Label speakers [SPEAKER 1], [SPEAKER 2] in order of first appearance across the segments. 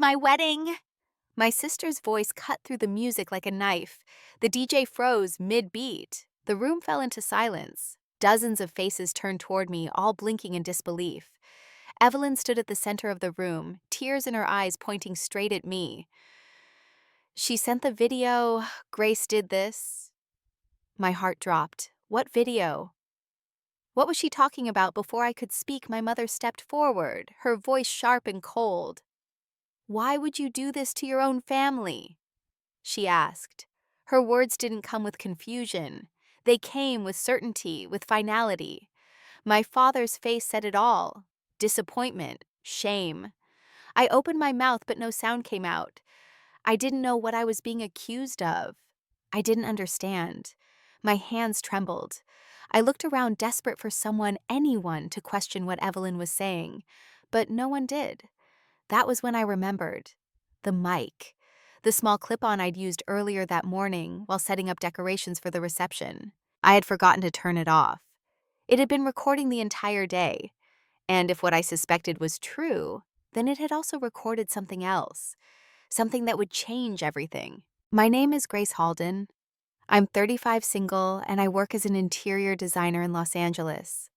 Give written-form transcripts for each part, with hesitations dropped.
[SPEAKER 1] my wedding. My sister's voice cut through the music like a knife. The DJ froze mid-beat. The room fell into silence. Dozens of faces turned toward me, all blinking in disbelief. Evelyn stood at the center of the room, tears in her eyes pointing straight at me. She sent the video. Grace did this. My heart dropped. What video? What was she talking about? Before I could speak, my mother stepped forward, her voice sharp and cold. "Why would you do this to your own family?" she asked. Her words didn't come with confusion. They came with certainty, with finality. My father's face said it all. Disappointment, shame. I opened my mouth, but no sound came out. I didn't know what I was being accused of. I didn't understand. My hands trembled. I looked around, desperate for someone, anyone, to question what Evelyn was saying, but no one did. That was when I remembered. The mic. The small clip-on I'd used earlier that morning while setting up decorations for the reception. I had forgotten to turn it off. It had been recording the entire day, and if what I suspected was true, then it had also recorded something else, something that would change everything. My name is Grace Halden. I'm 35, single, and I work as an interior designer in Los Angeles.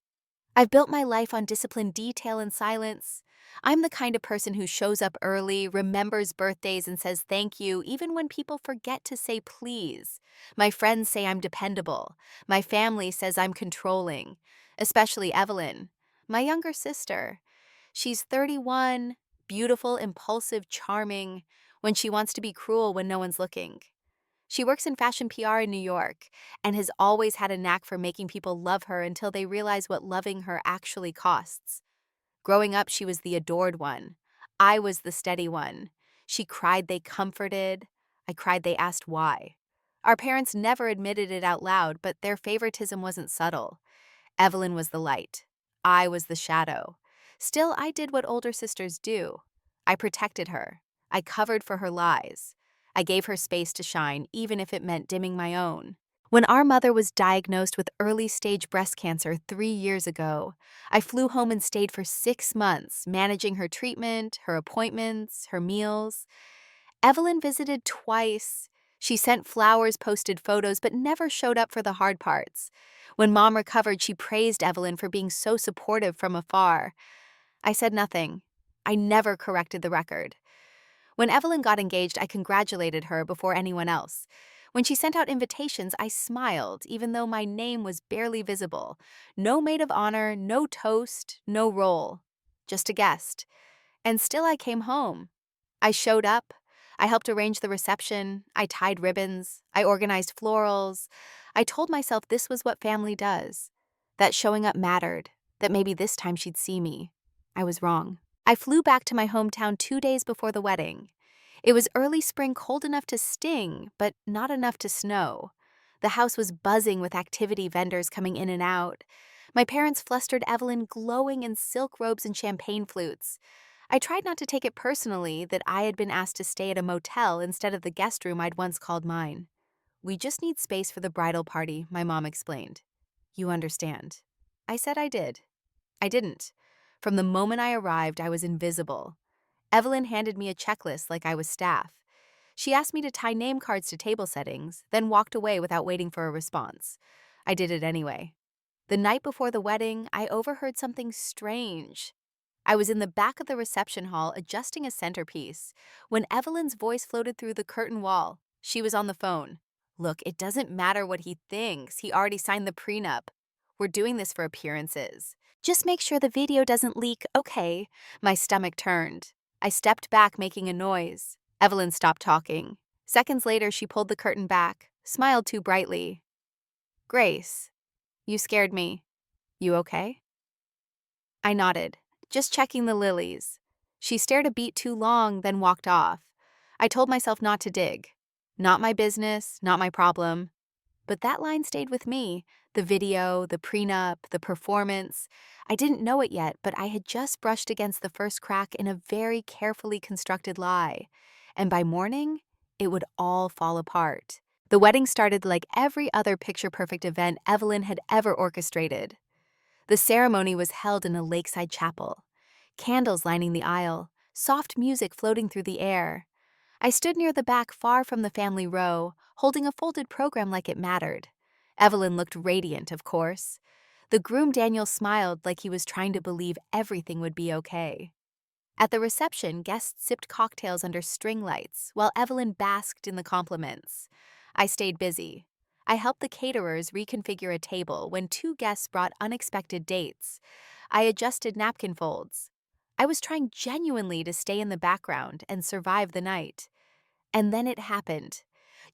[SPEAKER 1] I've built my life on disciplined detail and silence. I'm the kind of person who shows up early, remembers birthdays, and says thank you even when people forget to say please. My friends say I'm dependable. My family says I'm controlling, especially Evelyn, my younger sister. She's 31, beautiful, impulsive, charming, when she wants to be cruel when no one's looking. She works in fashion PR in New York and has always had a knack for making people love her until they realize what loving her actually costs. Growing up, she was the adored one. I was the steady one. She cried, they comforted. I cried, they asked why. Our parents never admitted it out loud, but their favoritism wasn't subtle. Evelyn was the light. I was the shadow. Still, I did what older sisters do. I protected her. I covered for her lies. I gave her space to shine, even if it meant dimming my own. When our mother was diagnosed with early-stage breast cancer 3 years ago, I flew home and stayed for 6 months, managing her treatment, her appointments, her meals. Evelyn visited twice. She sent flowers, posted photos, but never showed up for the hard parts. When Mom recovered, she praised Evelyn for being so supportive from afar. I said nothing. I never corrected the record. When Evelyn got engaged, I congratulated her before anyone else. When she sent out invitations, I smiled, even though my name was barely visible. No maid of honor, no toast, no role. Just a guest. And still I came home. I showed up. I helped arrange the reception. I tied ribbons. I organized florals. I told myself this was what family does. That showing up mattered. That maybe this time she'd see me. I was wrong. I flew back to my hometown 2 days before the wedding. It was early spring, cold enough to sting, but not enough to snow. The house was buzzing with activity vendors coming in and out. My parents flustered Evelyn, glowing in silk robes and champagne flutes. I tried not to take it personally that I had been asked to stay at a motel instead of the guest room I'd once called mine. "We just need space for the bridal party," my mom explained. "You understand." I said I did. I didn't. From the moment I arrived, I was invisible. Evelyn handed me a checklist like I was staff. She asked me to tie name cards to table settings, then walked away without waiting for a response. I did it anyway. The night before the wedding, I overheard something strange. I was in the back of the reception hall adjusting a centerpiece when Evelyn's voice floated through the curtain wall. She was on the phone. "Look, it doesn't matter what he thinks. He already signed the prenup. We're doing this for appearances. Just make sure the video doesn't leak, okay?" My stomach turned. I stepped back, making a noise. Evelyn stopped talking. Seconds later, she pulled the curtain back, smiled too brightly. "Grace, you scared me. You okay?" I nodded, just checking the lilies. She stared a beat too long, then walked off. I told myself not to dig. Not my business, not my problem. But that line stayed with me. The video, the prenup, the performance. I didn't know it yet, but I had just brushed against the first crack in a very carefully constructed lie. And by morning, it would all fall apart. The wedding started like every other picture-perfect event Evelyn had ever orchestrated. The ceremony was held in a lakeside chapel. Candles lining the aisle, soft music floating through the air. I stood near the back, far from the family row, holding a folded program like it mattered. Evelyn looked radiant, of course. The groom Daniel smiled like he was trying to believe everything would be okay. At the reception, guests sipped cocktails under string lights, while Evelyn basked in the compliments. I stayed busy. I helped the caterers reconfigure a table when two guests brought unexpected dates. I adjusted napkin folds. I was trying genuinely to stay in the background and survive the night. And then it happened.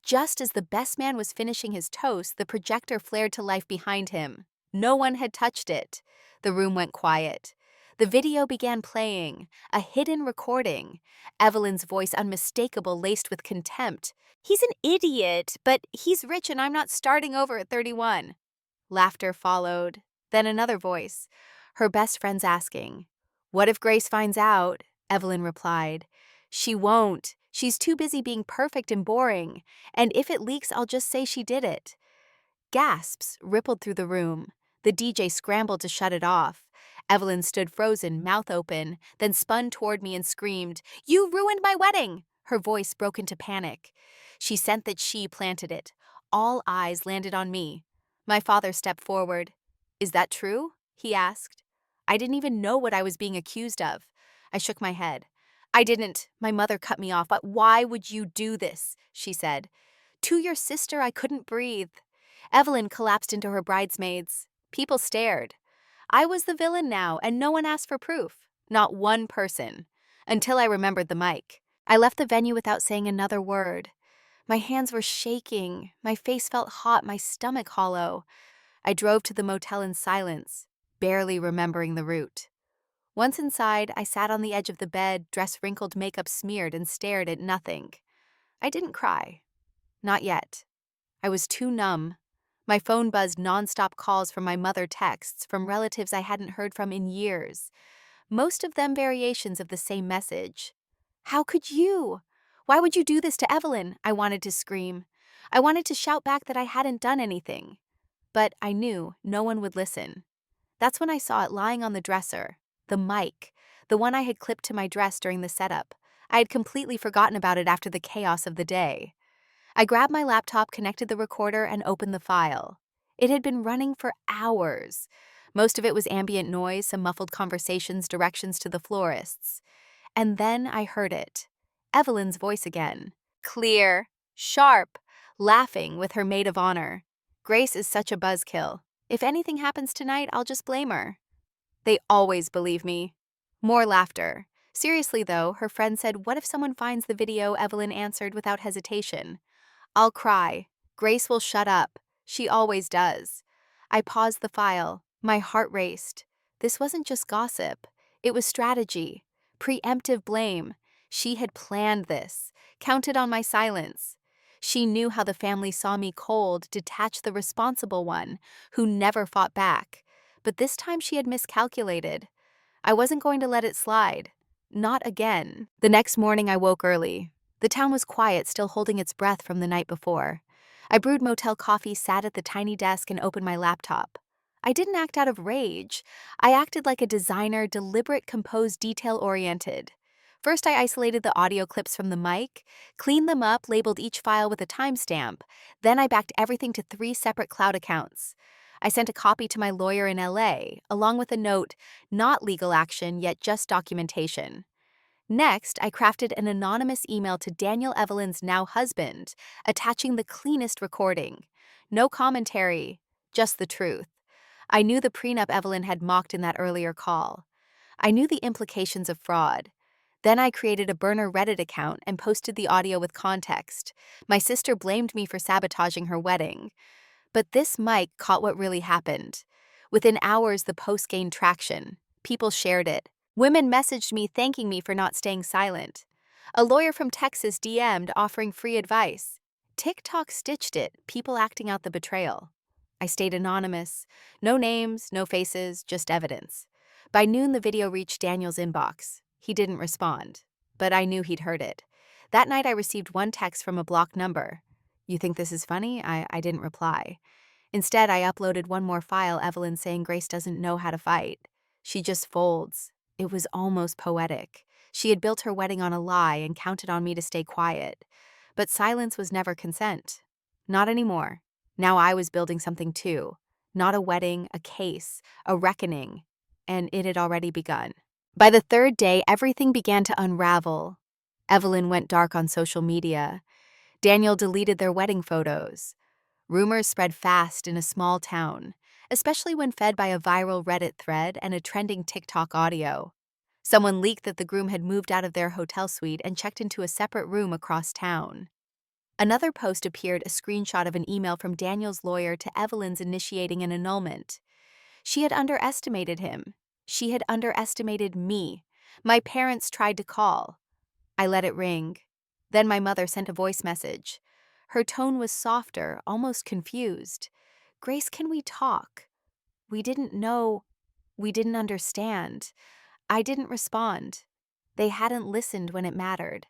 [SPEAKER 1] Just as the best man was finishing his toast, the projector flared to life behind him. No one had touched it. The room went quiet. The video began playing, a hidden recording. Evelyn's voice unmistakable, laced with contempt. "He's an idiot, but he's rich and I'm not starting over at 31. Laughter followed. Then another voice. Her best friend's asking. "What if Grace finds out?" Evelyn replied. "She won't. She's too busy being perfect and boring. And if it leaks, I'll just say she did it." Gasps rippled through the room. The DJ scrambled to shut it off. Evelyn stood frozen, mouth open, then spun toward me and screamed, "You ruined my wedding!" Her voice broke into panic. She sent that she planted it. All eyes landed on me. My father stepped forward. "Is that true?" he asked. I didn't even know what I was being accused of. I shook my head. "I didn't." My mother cut me off. "But why would you do this?" she said. "To your sister, I couldn't breathe." Evelyn collapsed into her bridesmaids. People stared. I was the villain now, and no one asked for proof. Not one person. Until I remembered the mic. I left the venue without saying another word. My hands were shaking. My face felt hot, my stomach hollow. I drove to the motel in silence, barely remembering the route. Once inside, I sat on the edge of the bed, dress wrinkled, makeup smeared, and stared at nothing. I didn't cry. Not yet. I was too numb. My phone buzzed nonstop calls from my mother, texts from relatives I hadn't heard from in years. Most of them variations of the same message. "How could you? Why would you do this to Evelyn?" I wanted to scream. I wanted to shout back that I hadn't done anything. But I knew no one would listen. That's when I saw it lying on the dresser. The mic. The one I had clipped to my dress during the setup. I had completely forgotten about it after the chaos of the day. I grabbed my laptop, connected the recorder, and opened the file. It had been running for hours. Most of it was ambient noise, some muffled conversations, directions to the florists. And then I heard it. Evelyn's voice again. Clear, sharp, laughing with her maid of honor. "Grace is such a buzzkill. If anything happens tonight, I'll just blame her." They always believe me. More laughter. Seriously though, her friend said, "What if someone finds the video?" Evelyn answered without hesitation. "I'll cry. Grace will shut up. She always does." I paused the file. My heart raced. This wasn't just gossip. It was strategy. Preemptive blame. She had planned this. Counted on my silence. She knew how the family saw me: cold, detached, the responsible one, who never fought back. But this time she had miscalculated. I wasn't going to let it slide. Not again. The next morning I woke early. The town was quiet, still holding its breath from the night before. I brewed motel coffee, sat at the tiny desk, and opened my laptop. I didn't act out of rage. I acted like a designer, deliberate, composed, detail-oriented. First, I isolated the audio clips from the mic, cleaned them up, labeled each file with a timestamp. Then I backed everything to 3 separate cloud accounts. I sent a copy to my lawyer in LA, along with a note, not legal action, yet just documentation. Next, I crafted an anonymous email to Daniel, Evelyn's now husband, attaching the cleanest recording. No commentary, just the truth. I knew the prenup Evelyn had mocked in that earlier call. I knew the implications of fraud. Then I created a burner Reddit account and posted the audio with context. My sister blamed me for sabotaging her wedding. But this mic caught what really happened. Within hours, the post gained traction. People shared it. Women messaged me thanking me for not staying silent. A lawyer from Texas DM'd offering free advice. TikTok stitched it, people acting out the betrayal. I stayed anonymous. No names, no faces, just evidence. By noon, the video reached Daniel's inbox. He didn't respond, but I knew he'd heard it. That night, I received one text from a blocked number. "You think this is funny?" I didn't reply. Instead, I uploaded one more file, Evelyn saying Grace doesn't know how to fight. She just folds. It was almost poetic. She had built her wedding on a lie and counted on me to stay quiet. But silence was never consent. Not anymore. Now I was building something too. Not a wedding, a case, a reckoning. And it had already begun. By the third day, everything began to unravel. Evelyn went dark on social media. Daniel deleted their wedding photos. Rumors spread fast in a small town, especially when fed by a viral Reddit thread and a trending TikTok audio. Someone leaked that the groom had moved out of their hotel suite and checked into a separate room across town. Another post appeared, a screenshot of an email from Daniel's lawyer to Evelyn's initiating an annulment. She had underestimated him. She had underestimated me. My parents tried to call. I let it ring. Then my mother sent a voice message. Her tone was softer, almost confused. "Grace, can we talk?" We didn't know. We didn't understand. I didn't respond. They hadn't listened when it mattered.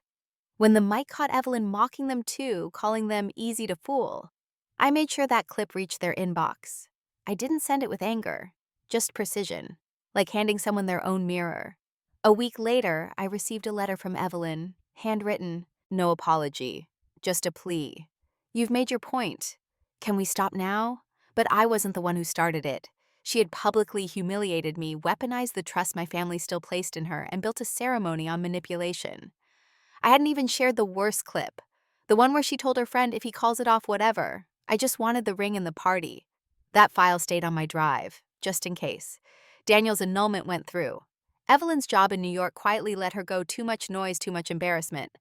[SPEAKER 1] When the mic caught Evelyn mocking them too, calling them easy to fool, I made sure that clip reached their inbox. I didn't send it with anger, just precision, like handing someone their own mirror. A week later, I received a letter from Evelyn, handwritten, no apology, just a plea. "You've made your point. Can we stop now?" But I wasn't the one who started it. She had publicly humiliated me, weaponized the trust my family still placed in her, and built a ceremony on manipulation. I hadn't even shared the worst clip, the one where she told her friend, "If he calls it off, whatever. I just wanted the ring and the party." That file stayed on my drive, just in case. Daniel's annulment went through. Evelyn's job in New York quietly let her go. Too much noise, too much embarrassment.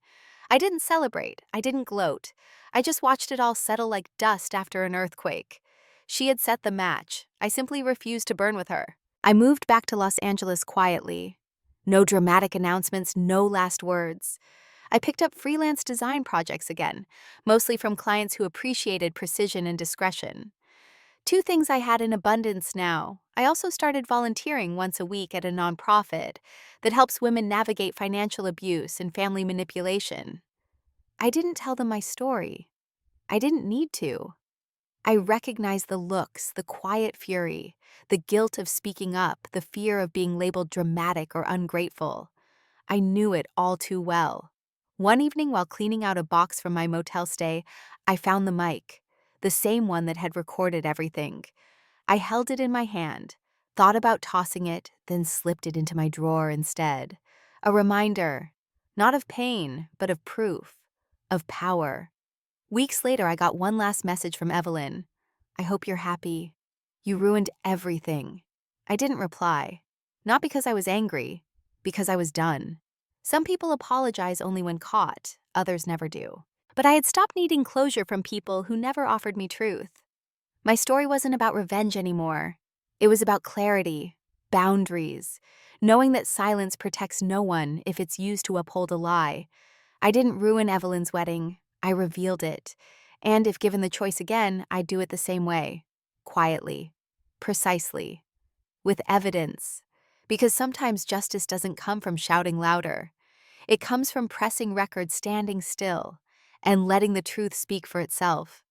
[SPEAKER 1] I didn't celebrate. I didn't gloat. I just watched it all settle like dust after an earthquake. She had set the match. I simply refused to burn with her. I moved back to Los Angeles quietly. No dramatic announcements, no last words. I picked up freelance design projects again, mostly from clients who appreciated precision and discretion. Two things I had in abundance now. I also started volunteering once a week at a nonprofit that helps women navigate financial abuse and family manipulation. I didn't tell them my story. I didn't need to. I recognized the looks, the quiet fury, the guilt of speaking up, the fear of being labeled dramatic or ungrateful. I knew it all too well. One evening while cleaning out a box from my motel stay, I found the mic, the same one that had recorded everything. I held it in my hand, thought about tossing it, then slipped it into my drawer instead. A reminder, not of pain, but of proof, of power. Weeks later, I got one last message from Evelyn. "I hope you're happy. You ruined everything." I didn't reply. Not because I was angry, because I was done. Some people apologize only when caught, others never do. But I had stopped needing closure from people who never offered me truth. My story wasn't about revenge anymore. It was about clarity, boundaries, knowing that silence protects no one if it's used to uphold a lie. I didn't ruin Evelyn's wedding. I revealed it. And if given the choice again, I'd do it the same way. Quietly. Precisely. With evidence. Because sometimes justice doesn't come from shouting louder. It comes from pressing record, standing still, and letting the truth speak for itself.